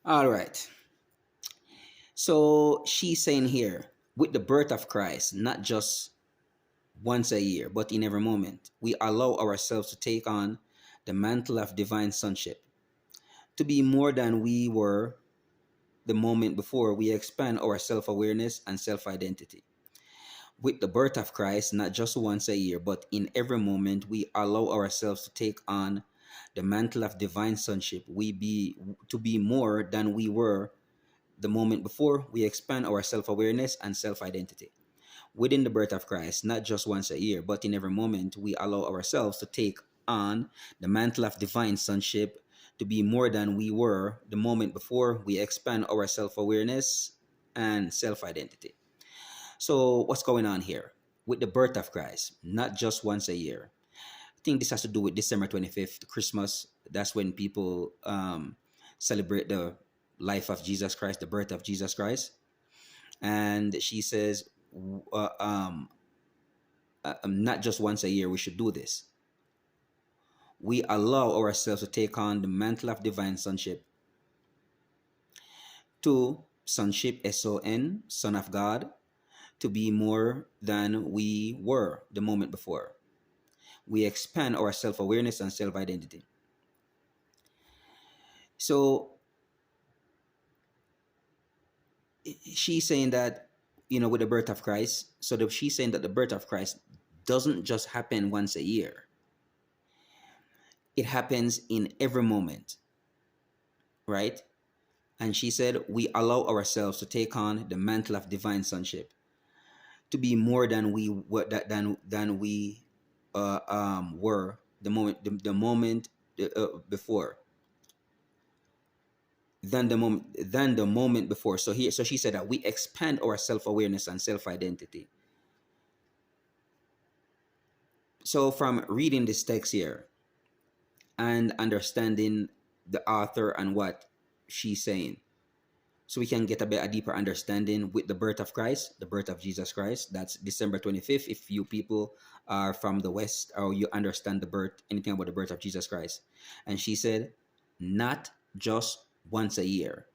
All right. So she's saying here, with the birth of Christ, not just once a year, but in every moment, we allow ourselves to take on the mantle of divine sonship. To be more than we were the moment before, we expand our self awareness and self identity. With the birth of Christ, not just once a year, but in every moment, we allow ourselves to take on the mantle of divine sonship. We be to be more than we were the moment before. We expand our self awareness and self identity. Within the birth of Christ, not just once a year, but in every moment, we allow ourselves to take on the mantle of divine sonship. To be more than we were the moment before, we expand our self awareness and self identity. So, what's going on here? With the birth of Christ, not just once a year. I think this has to do with December 25th, Christmas. That's when people celebrate the life of Jesus Christ, the birth of Jesus Christ. And she says, uh, um, not just once a year, we should do this. We allow ourselves to take on the mantle of divine sonship. To sonship, S-O-N, Son of God, to be more than we were the moment before. We expand our self awareness and self identity. So she's saying that, with the birth of Christ, she's saying that the birth of Christ doesn't just happen once a year, it happens in every moment, right? And she said, we allow ourselves to take on the mantle of divine sonship, to be more than we were than we were the moment before than the moment before. So she said that we expand our self-awareness and self-identity. So from reading this text here and understanding the author and what she's saying, so we can get a deeper understanding with the birth of Christ, the birth of Jesus Christ. That's December 25th. If you people are from the West or you understand anything about the birth of Jesus Christ. And she said, not just once a year,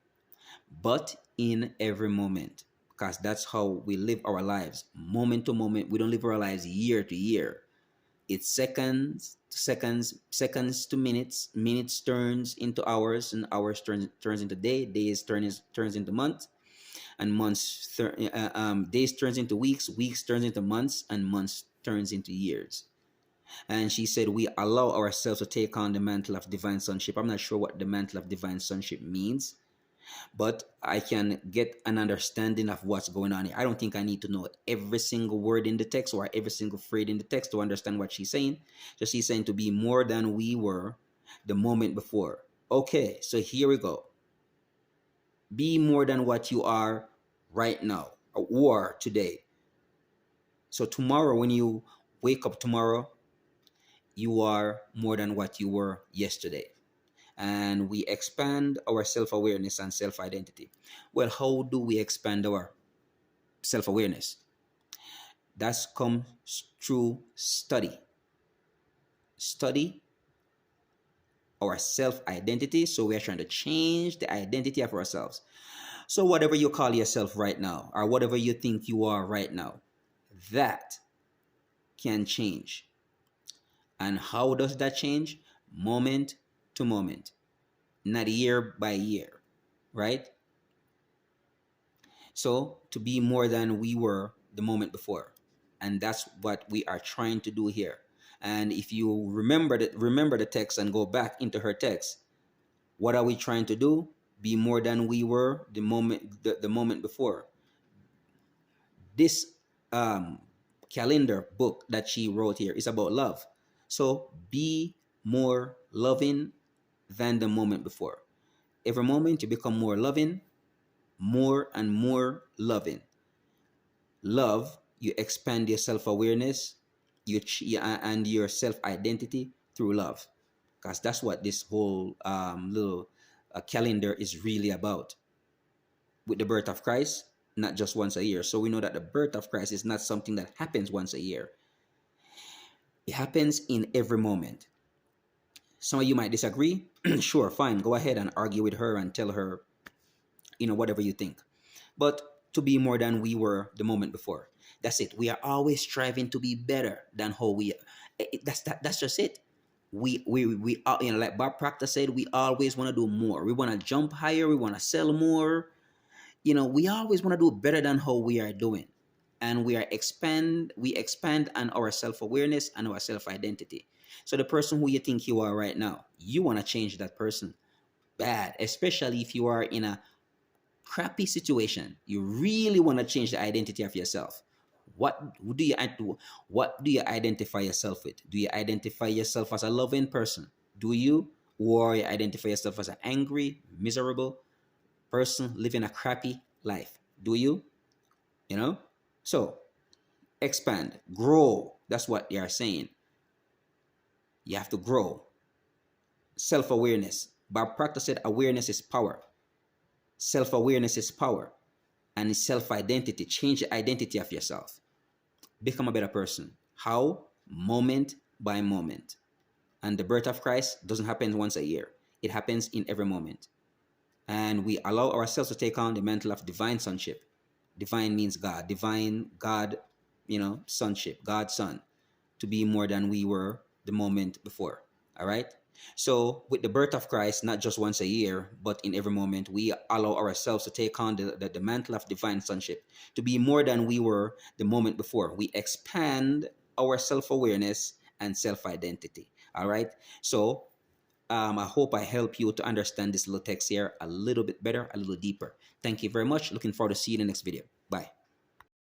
but in every moment, because that's how we live our lives, moment to moment. We don't live our lives year to year. It's seconds to seconds, seconds to minutes, minutes turns into hours, and hours turns into days turns into months, and days turns into weeks, weeks turns into months, and months turns into years. And she said, we allow ourselves to take on the mantle of divine sonship. I'm not sure what the mantle of divine sonship means, but I can get an understanding of what's going on here. I don't think I need to know every single word in the text or every single phrase in the text to understand what she's saying. So she's saying to be more than we were the moment before. Okay, so here we go. Be more than what you are right now or today. So tomorrow, when you wake up tomorrow, you are more than what you were yesterday. And we expand our self-awareness and self-identity. Well, how do we expand our self-awareness? That's comes through study our self-identity. So we are trying to change the identity of ourselves. So whatever you call yourself right now, or whatever you think you are right now, that can change. And how does that change? Moment to moment, not year by year, right? So to be more than we were the moment before. And that's what we are trying to do here. And if you remember the text and go back into her text, what are we trying to do? Be more than we were the moment before. This calendar book that she wrote here is about love. So be more loving than the moment before. Every moment you become more loving, more and more loving. Love, you expand your self-awareness, and your self-identity through love, because that's what this whole little calendar is really about. With the birth of Christ, not just once a year. So we know that the birth of Christ is not something that happens once a year. It happens in every moment. Some of you might disagree. Sure, fine. Go ahead and argue with her and tell her whatever you think. But to be more than we were the moment before. That's it. We are always striving to be better than how we. That's just it. We are, like Bob Proctor said, we always want to do more. We want to jump higher. We want to sell more. We always want to do better than how we are doing, and we expand on our self-awareness and our self-identity. So the person who you think you are right now, you want to change that person bad, especially if you are in a crappy situation. You really want to change the identity of yourself. what do you what do you identify yourself with? Do you identify yourself as a loving person? Do you? Or you identify yourself as an angry, miserable person living a crappy life? Do you? You know? So expand, grow. That's what they are saying. You have to grow. Self-awareness. Bob Proctor said awareness is power. Self-awareness is power. And self-identity. Change the identity of yourself. Become a better person. How? Moment by moment. And the birth of Christ doesn't happen once a year. It happens in every moment. And we allow ourselves to take on the mantle of divine sonship. Divine means God. Divine God, sonship, God's son, to be more than we were the moment before. All right? So with the birth of Christ, not just once a year, but in every moment, we allow ourselves to take on the mantle of divine sonship, to be more than we were the moment before. We expand our self-awareness and self-identity. All right? So I hope I help you to understand this little text here a little bit better, a little deeper. Thank you very much. Looking forward to see you in the next video.